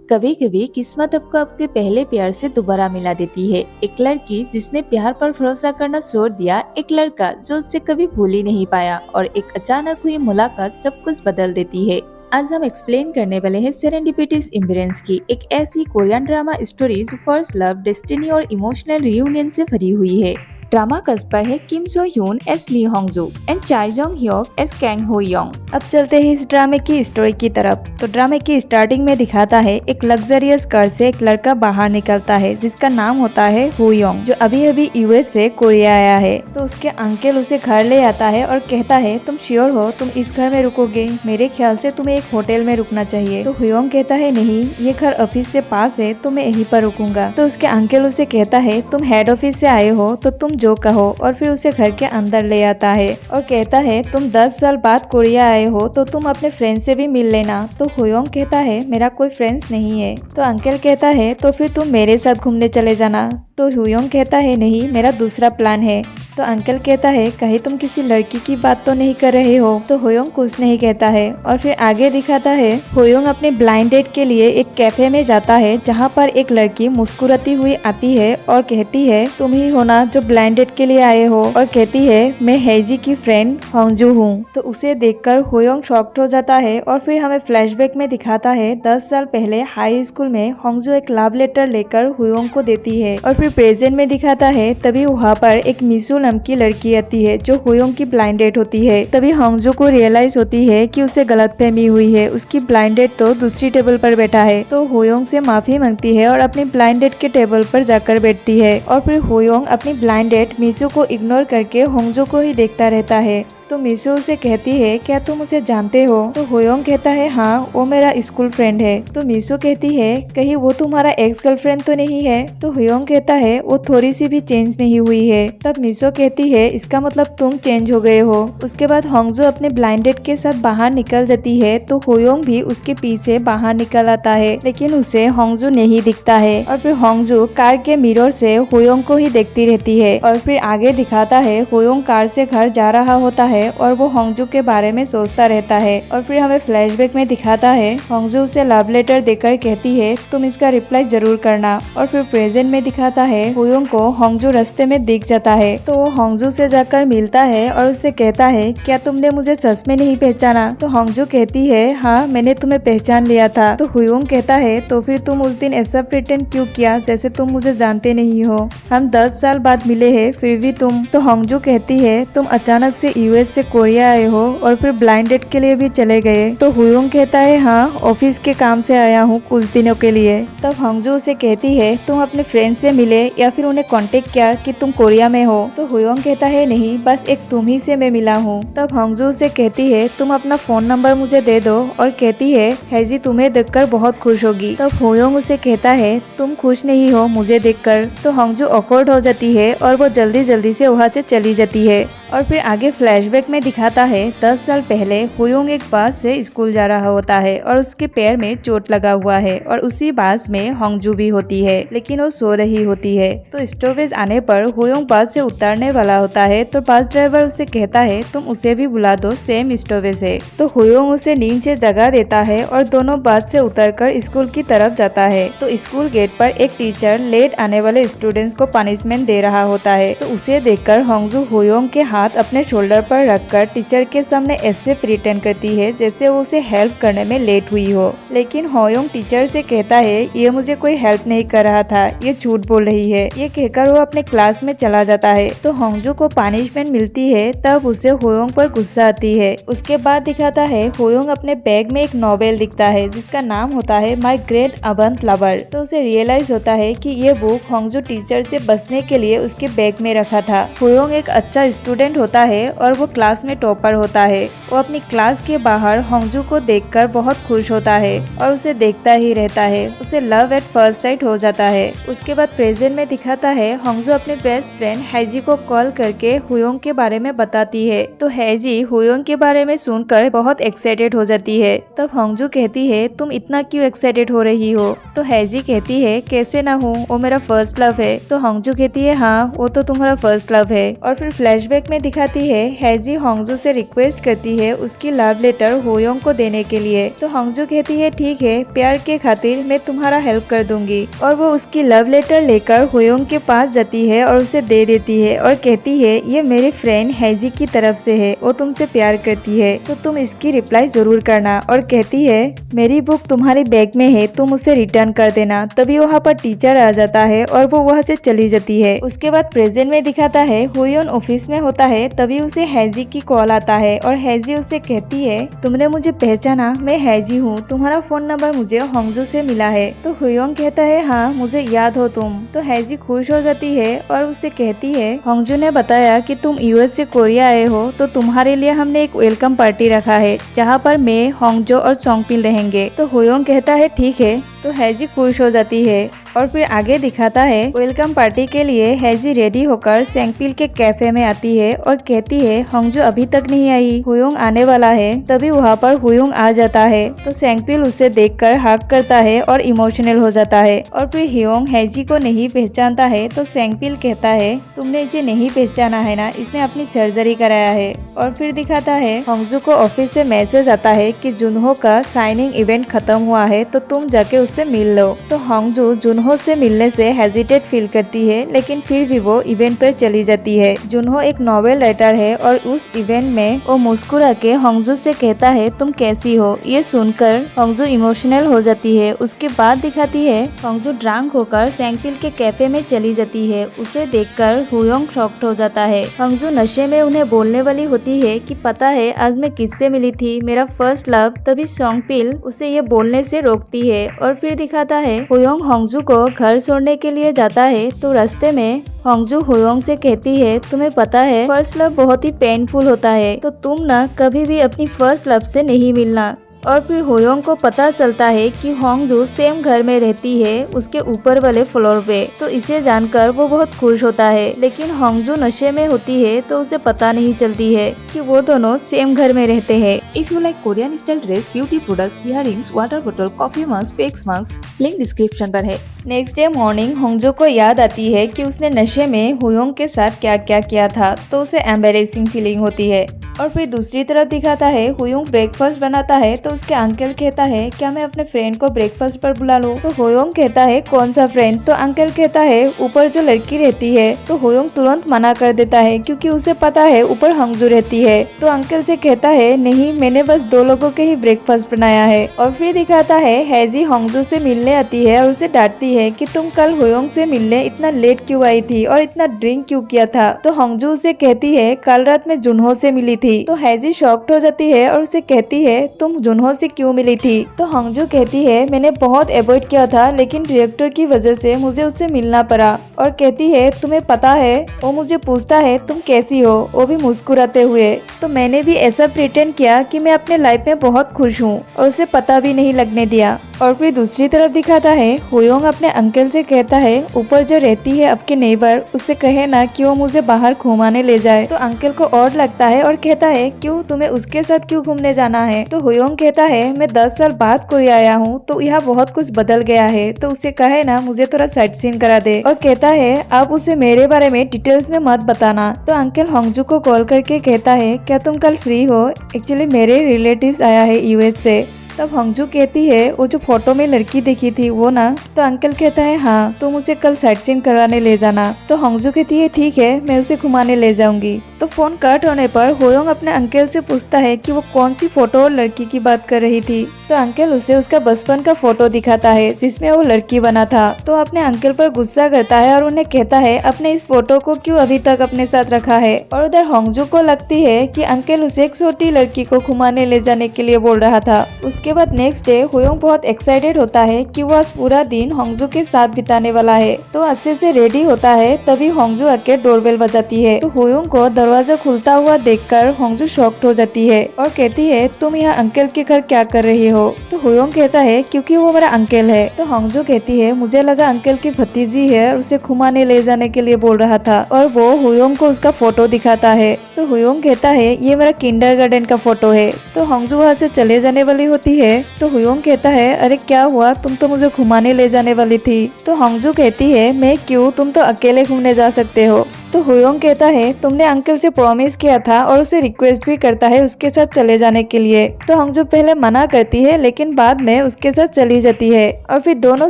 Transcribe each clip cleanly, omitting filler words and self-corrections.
कभी कभी किस्मत आपको आपके पहले प्यार से दोबारा मिला देती है। एक लड़की जिसने प्यार पर भरोसा करना छोड़ दिया, एक लड़का जो उससे कभी भूल ही नहीं पाया, और एक अचानक हुई मुलाकात सब कुछ बदल देती है। आज हम एक्सप्लेन करने वाले हैं सेरेंडिपिटस इम्बरेंस की, एक ऐसी कोरियन ड्रामा स्टोरी जो फर्स्ट लव, डेस्टिनी और इमोशनल रियूनियन से भरी हुई है। ड्रामा कास्ट पर है किम सो ह्यून एस ली होंगजू एंड चाय जोंग ह्योक एस कैंग हो योंग। अब चलते हैं इस ड्रामे की स्टोरी की तरफ। तो ड्रामे की स्टार्टिंग में दिखाता है एक लग्जरियस कार से एक लड़का बाहर निकलता है जिसका नाम होता है हो योंग, जो अभी अभी यूएस से कोरिया आया है। तो उसके अंकल उसे घर ले आता है और कहता है तुम श्योर हो तुम इस घर में रुकोगे? मेरे ख्याल से तुम्हें एक होटल में रुकना चाहिए। तो हुयोंग कहता है नहीं, ये घर ऑफिस से पास है तो मैं यहीं पर रुकूंगा। तो उसके अंकल उसे कहता है तुम हेड ऑफिस से आए हो तो तुम जो कहो, और फिर उसे घर के अंदर ले आता है और कहता है तुम 10 साल बाद कोरिया आए हो तो तुम अपने फ्रेंड से भी मिल लेना। तो हुयोंग कहता है मेरा कोई फ्रेंड्स नहीं है। तो अंकल कहता है तो फिर तुम मेरे साथ घूमने चले जाना। तो हुयोंग कहता है नहीं, मेरा दूसरा प्लान है। तो अंकल कहता है कहीं तुम किसी लड़की की बात तो नहीं कर रहे हो? तो हुयोंग कुछ नहीं कहता है और फिर आगे दिखाता है हुयोंग अपने ब्लाइंड डेट के लिए एक कैफे में जाता है जहाँ पर एक लड़की मुस्कुराती हुई आती है और कहती है तुम ही हो ना जो ब्लाइंड डेट के लिए आए हो? और कहती है मैं हेजी की फ्रेंड होंगजू हूँ। तो उसे देखकर हुयोंग शॉक्ड हो जाता है और फिर हमें फ्लैशबैक में दिखाता है 10 साल पहले हाई स्कूल में होंगजू एक लव लेटर लेकर हुयोंग को देती है, और फिर प्रेजेंट में दिखाता है तभी वहाँ पर एक मिसू नाम की लड़की आती है जो हुयोंग की ब्लाइंड डेट होती है। तभी होंगजू को रियलाइज होती है कि उसे गलतफहमी हुई है, उसकी ब्लाइंड डेट तो दूसरी टेबल पर बैठा है। तो हुयोंग से माफी मांगती है और अपनी ब्लाइंड डेट के टेबल पर जाकर बैठती है, और फिर हुयोंग अपनी ब्लाइंड डेट मिसू को इग्नोर करके होंगजू को ही देखता रहता है। तो मिसू उसे कहती है क्या तुम उसे जानते हो? तो हुयोंग कहता है हाँ, वो मेरा स्कूल फ्रेंड है। तो मिसू कहती है कहीं वो तुम्हारा एक्स गर्लफ्रेंड तो नहीं है? तो हुयोंग कहता है वो थोड़ी सी भी चेंज नहीं हुई है। तब मिसू कहती है इसका मतलब तुम चेंज हो गए हो। उसके बाद होंगजू अपने ब्लाइंड डेट के साथ बाहर निकल जाती है तो हुयोंग भी उसके पीछे बाहर निकल आता है, लेकिन उसे होंगजू नहीं दिखता है। और फिर होंगजू कार के मिरर से हुयोंग को ही देखती रहती है, और फिर आगे दिखाता है हुयोंग कार से घर जा रहा होता है और वो होंगजू के बारे में सोचता रहता है। और फिर हमें फ्लैशबैक में दिखाता है होंगजू उसे लव लेटर देकर कहती है तुम इसका रिप्लाई जरूर करना। और फिर प्रेजेंट में दिखाता है हुयोंग को होंगजू रास्ते में दिख जाता है तो वो होंगजू से जाकर मिलता है और उससे कहता है क्या तुमने मुझे सच में नहीं पहचाना? तो होंगजू कहती है हाँ, मैंने तुम्हें पहचान लिया था। तो हुयोंग कहता है तो फिर तुम उस दिन ऐसा प्रिटेंड क्यों किया जैसे तुम मुझे जानते नहीं हो? हम 10 साल बाद मिले हैं फिर भी तुम। तो होंगजू कहती है तुम अचानक से यूएस से कोरिया आए हो और फिर ब्लाइंड डेट के लिए भी चले गए? तो हुयोंग कहता है हाँ, ऑफिस के काम से आया हूँ कुछ दिनों के लिए। तब होंगजू उसे कहती है तुम अपने फ्रेंड से मिले या फिर उन्हें कांटेक्ट किया कि तुम कोरिया में हो? तो हुयोंग कहता है नहीं, बस एक तुम ही से मैं मिला हूँ। तब होंगजू उसे कहती है तुम अपना फोन नंबर मुझे दे दो, और कहती है हेजी तुम्हें देखकर बहुत खुश होगी। तब हुयोंग उसे कहता है तुम खुश नहीं हो मुझे देखकर? तो होंगजू ऑकवर्ड हो जाती है और वो जल्दी जल्दी से वहाँ से चली जाती है। और फिर आगे फ्लैशबैक में दिखाता है 10 साल पहले हुयोंग एक बस से स्कूल जा रहा होता है और उसके पैर में चोट लगा हुआ है, और उसी बस में होंगजू भी होती है लेकिन वो सो रही होती है। तो स्टॉपेज आने पर हुयोंग बस से उतरने वाला होता है तो बस ड्राइवर उसे कहता है तुम उसे भी बुला दो, सेम स्टॉपेज है। तो हुयोंग उसे नींद से जगा देता है और दोनों बस से उतरकर स्कूल की तरफ जाता है। तो स्कूल गेट पर एक टीचर लेट आने वाले स्टूडेंट्स को पनिशमेंट दे रहा होता है। तो उसे देखकर होंगजू हुयोंग के हाथ अपने शोल्डर पर रखकर टीचर के सामने ऐसे प्रिटेंड करती है जैसे वो उसे हेल्प करने में लेट हुई हो, लेकिन हुयोंग टीचर से कहता है ये मुझे कोई हेल्प नहीं कर रहा था, ये झूठ बोल रही है। ये कहकर वो अपने क्लास में चला जाता है। तो होंगजू को पनिशमेंट मिलती है तब उसे हुयोंग पर गुस्सा आती है। उसके बाद दिखाता है हुयोंग अपने बैग में एक नॉवेल दिखता है जिसका नाम होता है माई ग्रेट अबंत लवर। तो उसे रियलाइज होता है कि ये बुक होंगजू टीचर से बचने के लिए उसके बैग में रखा था। हुयोंग एक अच्छा स्टूडेंट होता है और वो क्लास में टॉपर होता है। वो अपनी क्लास के बाहर होंगजू को देखकर बहुत खुश होता है और उसे देखता ही रहता है। उसे लव एट फर्स्ट साइट हो जाता है। उसके बाद प्रेजेंट में दिखाता है होंगजू अपने बेस्ट फ्रेंड हेजी को कॉल करके हुयोंग के बारे में बताती है। तो हेजी हुयोंग के बारे में सुनकर बहुत एक्साइटेड हो जाती है। तब होंगजू कहती है तुम इतना क्यों एक्साइटेड हो रही हो? तो हेजी कहती है कैसे ना हूँ, वो मेरा फर्स्ट लव है। तो होंगजू कहती है हाँ, वो तो तुम्हारा फर्स्ट लव है। और फिर फ्लैशबैक में दिखाती है हेजी हैजी होंगजू से रिक्वेस्ट करती है उसकी लव लेटर हुयोंग को देने के लिए। तो होंगजू कहती है ठीक है, प्यार के खातिर मैं तुम्हारा हेल्प कर दूंगी। और वो उसकी लव लेटर लेकर हुयोंग के पास जाती है और उसे दे देती है और कहती है ये मेरे फ्रेंड हैजी की तरफ से है, वो तुमसे प्यार करती है तो तुम इसकी रिप्लाई जरूर करना। और कहती है मेरी बुक तुम्हारे बैग में है, तुम उसे रिटर्न कर देना। तभी वहाँ पर टीचर आ जाता है और वो वहाँ से चली जाती है। उसके बाद प्रेजेंट में दिखाता है हुयोन ऑफिस में होता है, तभी उसे हैजी की कॉल आता है और हैजी उसे कहती है तुमने मुझे पहचाना, मैं हैजी हूँ, तुम्हारा फोन नंबर मुझे होंगजू से मिला है। तो हुयोंग कहता है हाँ मुझे याद हो तुम। तो हैजी खुश हो जाती है और उसे कहती है होंगजू ने बताया कि तुम यूएस से कोरिया आए हो, तो तुम्हारे लिए हमने एक वेलकम पार्टी रखा है जहाँ पर मैं, होंगजो और सोंगपिल रहेंगे। तो हुयोंग कहता है ठीक है। तो हैजी खुश हो जाती है और फिर आगे दिखाता है वेलकम पार्टी के लिए हैजी रेडी होकर सेंगपिल के कैफे में आती है और कहती है होंगजू अभी तक नहीं आई, हुयोंग आने वाला है। तभी वहाँ पर हुयोंग आ जाता है तो सेंगपिल उसे देखकर हग करता है और इमोशनल हो जाता है। और फिर हुयोंग हैजी को नहीं पहचानता है तो सेंगपिल कहता है तुमने इसे नहीं पहचाना है ना, इसने अपनी सर्जरी कराया है। और फिर दिखाता है होंगजू को ऑफिस से मैसेज आता है कि जुनहो का साइनिंग इवेंट खत्म हुआ है, तो तुम जाके उससे मिल लो। तो होंगजू जुनहो से मिलने से हेजिटेट फील करती है, लेकिन फिर भी वो इवेंट पर चली जाती है। जुनहो एक नॉवेल राइटर है और उस इवेंट में वो मुस्कुरा के होंगजू से कहता है तुम कैसी हो। ये सुनकर होंगजू इमोशनल हो जाती है। उसके बाद दिखाती है होंगजू ड्रंक होकर सेंगपिल के कैफे में चली जाती है। उसे देखकर हुयोंग शॉक्ड हो जाता है। होंगजू नशे में उन्हें बोलने वाली होती है कि पता है आज मैं किससे मिली थी, मेरा फर्स्ट लव। तभी सोंगपिल उसे ये बोलने से रोकती है। और फिर दिखाता है हुयोंग होंगजू को घर छोड़ने के लिए जाता है तो रास्ते में होंगजू हुयोंग से कहती है तुम्हें पता है फर्स्ट लव बहुत ही पेनफुल होता है, तो तुम ना कभी भी अपनी फर्स्ट लव से नहीं मिलना। और फिर हुयोंग को पता चलता है कि होंगजू सेम घर में रहती है, उसके ऊपर वाले फ्लोर पे। तो इसे जानकर वो बहुत खुश होता है, लेकिन होंगजू नशे में होती है तो उसे पता नहीं चलती है कि वो दोनों सेम घर में रहते हैं। If you like Korean style dress, beauty products, earrings, water bottle, coffee mugs, face masks, link description पर है। नेक्स्ट डे मॉर्निंग होंगजू को याद आती है कि उसने नशे में हुयोंग के साथ क्या क्या किया था, तो उसे एम्बेरेसिंग फीलिंग होती है। और फिर दूसरी तरफ दिखाता है हुयोंग ब्रेकफास्ट बनाता है तो उसके अंकल कहता है क्या मैं अपने फ्रेंड को ब्रेकफास्ट पर बुला लूं। तो हुयोंग कहता है कौन सा फ्रेंड। तो अंकल कहता है ऊपर जो लड़की रहती है। तो हुयोंग तुरंत मना कर देता है क्योंकि उसे पता है ऊपर होंगजू रहती है। तो अंकल से कहता है नहीं, मैंने बस 2 लोगों के ही ब्रेकफास्ट बनाया है। और फिर दिखाता है हैजी होंगजू से मिलने आती है और उसे डांटती है कि तुम कल हुयोंग से मिलने इतना लेट क्यों आई थी और इतना ड्रिंक क्यों किया था। तो होंगजू उसे कहती है कल रात में जुनहो से मिली थी। तो हैजी शॉक्ड हो जाती है और उसे कहती है तुम जुनहो से क्यों मिली थी। तो होंगजू कहती है मैंने बहुत अवॉइड किया था, लेकिन डायरेक्टर की वजह से मुझे उससे मिलना पड़ा। और कहती है तुम्हें पता है, वो मुझे पूछता है तुम कैसी हो, वो भी मुस्कुराते हुए। तो मैंने भी ऐसा प्रिटेंड किया कि मैं अपने लाइफ में बहुत खुश हूँ और उसे पता भी नहीं लगने दिया। और फिर दूसरी तरफ दिखाता है हुयोंग अपने अंकल से कहता है ऊपर जो रहती है आपके नेबर, उससे कहे ना कि वो मुझे बाहर घुमाने ले जाए। तो अंकल को और लगता है और कहता है क्यों, तुम्हें उसके साथ क्यों घूमने जाना है। तो हुयोंग कहता है मैं 10 साल बाद कोरिया आया हूँ तो यहाँ बहुत कुछ बदल गया है, तो उसे कहे ना मुझे थोड़ा साइट सीन करा दे। और कहता है आप उसे मेरे बारे में डिटेल्स में मत बताना। तो अंकल होंगजू को कॉल करके कहता है क्या तुम कल फ्री हो, एक्चुअली मेरे रिलेटिव्स आया है यूएस से। तब होंगजू कहती है वो जो फोटो में लड़की देखी थी वो ना। तो अंकल कहता है हाँ, तुम उसे कल साइट सीन करवाने ले जाना। तो होंगजू कहती है ठीक है, मैं उसे घुमाने ले जाऊंगी। तो फोन कट होने पर हुयोंग अपने अंकल से पूछता है कि वो कौन सी फोटो और लड़की की बात कर रही थी। तो अंकल उसे उसका बचपन का फोटो दिखाता है जिसमें वो लड़की बना था। तो अपने अंकल पर गुस्सा करता है और उन्हें कहता है अपने इस फोटो को क्यों अभी तक अपने साथ रखा है। और उधर होंगजू को लगती है कि अंकल उसे एक छोटी लड़की को घुमाने ले जाने के लिए बोल रहा था। उसके बाद नेक्स्ट डे हुयोंग बहुत एक्साइटेड होता है कि वो आज पूरा दिन होंगजू के साथ बिताने वाला है। तो अच्छे से रेडी होता है, तभी होंगजू आके डोरबेल बजाती है। तो हुयोंग को दरवाजा खुलता हुआ देखकर होंगजू शॉक्ड हो जाती है और कहती है तुम यहाँ अंकल के घर क्या कर रही हो। तो हुयोंग कहता है क्योंकि वो मेरा अंकल है। तो होंगजू कहती है मुझे लगा अंकल की भतीजी है और उसे घुमाने ले जाने के लिए बोल रहा था। और वो हुयोंग को उसका फोटो दिखाता है। तो हुयोंग कहता है ये मेरा किंडरगार्टन का फोटो है। तो होंगजू वहाँ से चले जाने वाली होती है। तो हुयोंग कहता है अरे क्या हुआ, तुम तो मुझे घुमाने ले जाने वाली थी। तो होंगजू कहती है मैं क्यों, तुम तो अकेले घूमने जा सकते हो। तो हुयोंग कहता है तुमने अंकल से प्रॉमिस किया था और उसे रिक्वेस्ट भी करता है उसके साथ चले जाने के लिए। तो हंगजू पहले मना करती है लेकिन बाद में उसके साथ चली जाती है और फिर दोनों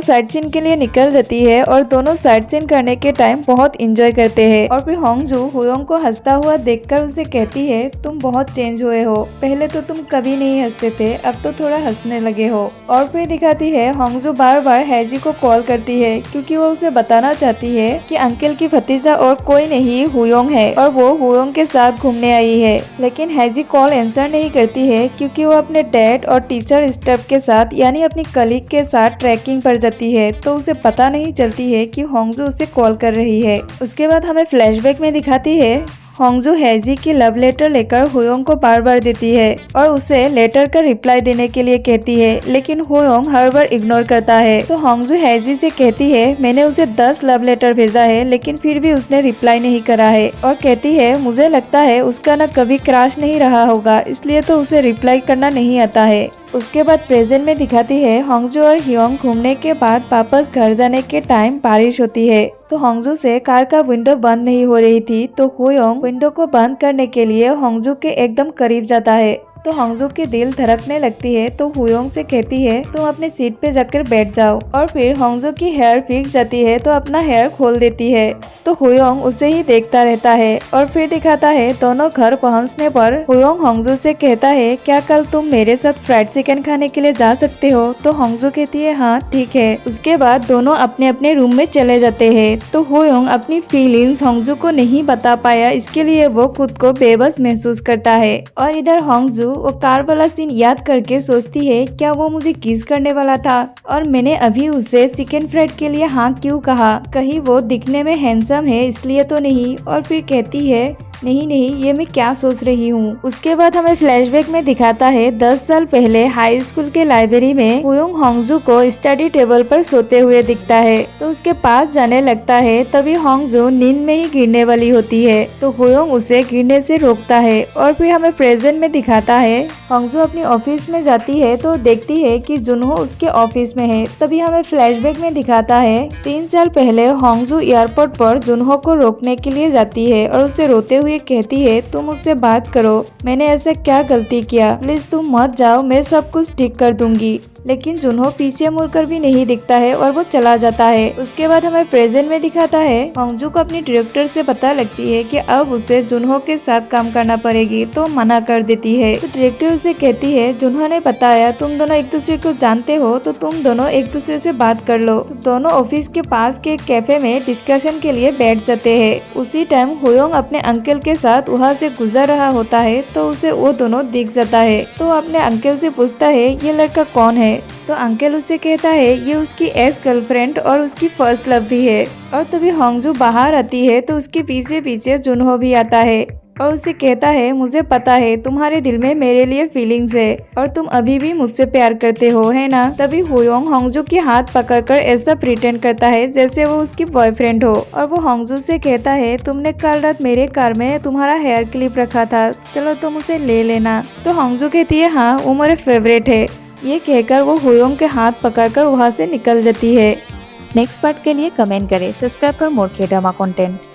साइट सीन के लिए निकल जाती है और दोनों साइट सीन करने के टाइम बहुत इंजॉय करते हैं। और फिर हंगजू हुयोंग को हंसता हुआ देखकर उसे कहती है तुम बहुत चेंज हुए हो, पहले तो तुम कभी नहीं हंसते थे, अब तो थोड़ा हंसने लगे हो। और फिर दिखाती है हंगजू बार बार हैजी को कॉल करती है क्योंकि वो उसे बताना चाहती है कि अंकल की भतीजा और कोई नहीं हुयोंग है और वो हुयोंग के साथ घूमने आई है। लेकिन हैजी कॉल आंसर नहीं करती है क्योंकि वो अपने डैड और टीचर स्टाफ के साथ यानी अपनी कलीग के साथ ट्रैकिंग पर जाती है, तो उसे पता नहीं चलती है कि हंगजू उसे कॉल कर रही है। उसके बाद हमें फ्लैशबैक में दिखाती है हंगजू हैजी की लव लेटर लेकर हुयोंग को बार बार देती है और उसे लेटर का रिप्लाई देने के लिए कहती है, लेकिन हुयोंग हर बार इग्नोर करता है। तो हंगजू हैजी से कहती है मैंने उसे 10 लव लेटर भेजा है लेकिन फिर भी उसने रिप्लाई नहीं करा है, और कहती है मुझे लगता है उसका ना कभी क्रश नहीं रहा होगा इसलिए तो उसे रिप्लाई करना नहीं आता है। उसके बाद प्रेजेंट में दिखाती है हंगजू और हियोंग घूमने के बाद वापस घर जाने के टाइम बारिश होती है। तो हंगजू से कार का विंडो बंद नहीं हो रही थी, तो हुयोंग विंडो को बंद करने के लिए हंगजू के एकदम करीब जाता है। तो हंगजू की दिल धड़कने लगती है, तो हुयोंग से कहती है तुम अपने सीट पे जाकर बैठ जाओ। और फिर हंगजू की हेयर फिक्स जाती है तो अपना हेयर खोल देती है। तो हुयोंग उसे ही देखता रहता है और फिर दिखाता है दोनों घर पहुंचने पर हुयोंग हंगजू से कहता है क्या कल तुम मेरे साथ फ्राइड चिकन खाने के लिए जा सकते हो। तो हंगजू कहती है हाँ ठीक है। उसके बाद दोनों अपने अपने रूम में चले जाते हैं। तो हुयोंग अपनी फीलिंग्स हंगजू को नहीं बता पाया, इसके लिए वो खुद को बेबस महसूस करता है। और इधर हंगजू वो कार वाला सीन याद करके सोचती है क्या वो मुझे किस करने वाला था और मैंने अभी उसे चिकन फ्राइड के लिए हाँ क्यों कहा, कहीं वो दिखने में हैंडसम है इसलिए तो नहीं। और फिर कहती है नहीं नहीं ये मैं क्या सोच रही हूँ। उसके बाद हमें फ्लैशबैक में दिखाता है 10 साल पहले हाई स्कूल के लाइब्रेरी में हुयोंग हंगजू को स्टडी टेबल पर सोते हुए दिखता है। तो उसके पास जाने लगता है तभी हंगजू नींद में ही गिरने वाली होती है, तो हुयोंग उसे गिरने से रोकता है। और फिर हमें प्रेजेंट में दिखाता है हंगजू अपनी ऑफिस में जाती है तो देखती है कि जुनहो उसके ऑफिस में है। तभी हमें फ्लैशबैक में दिखाता है 3 साल पहले हंगजू एयरपोर्ट पर जुनहो को रोकने के लिए जाती है और उसे रोते हुए कहती है तुम मुझसे बात करो, मैंने ऐसा क्या गलती किया, प्लीज तुम मत जाओ, मैं सब कुछ ठीक कर दूंगी। लेकिन जुनहो पीछे मुड़कर भी नहीं दिखता है और वो चला जाता है। उसके बाद हमें प्रेजेंट में दिखाता है हंगजू को अपनी डायरेक्टर से पता लगती है कि अब उसे जुनहो के साथ काम करना पड़ेगी, तो मना कर देती है। तो डायरेक्टर उसे कहती है जुनहो ने बताया तुम दोनों एक दूसरे को जानते हो तो तुम दोनों एक दूसरे से बात कर लो। तो दोनों ऑफिस के पास के कैफे में डिस्कशन के लिए बैठ जाते हैं। उसी टाइम हुयोंग अपने अंकल के साथ वहाँ से गुजर रहा होता है, तो उसे वो दोनों दिख जाता है। तो अपने अंकल से पूछता है ये लड़का कौन है। तो अंकल उसे कहता है ये उसकी एक्स गर्लफ्रेंड और उसकी फर्स्ट लव भी है। और तभी हंगजू बाहर आती है तो उसके पीछे पीछे जुनहो भी आता है और उसे कहता है मुझे पता है तुम्हारे दिल में मेरे लिए फीलिंग्स है और तुम अभी भी मुझसे प्यार करते हो, है ना। तभी हुयोंग हंगजू के हाथ पकड़कर ऐसा प्रिटेंड करता है जैसे वो उसकी बॉयफ्रेंड हो और वो हंगजू से कहता है तुमने कल रात मेरे कार में तुम्हारा हेयर क्लिप रखा था, चलो तुम उसे ले लेना। तो हंगजू कहती है हाँ वो मेरे फेवरेट है। ये कहकर वो हुयोंग के हाथ पकड़कर वहाँ से निकल जाती है। नेक्स्ट पार्ट के लिए कमेंट करें, सब्सक्राइब कर मोर के ड्रामा कंटेंट।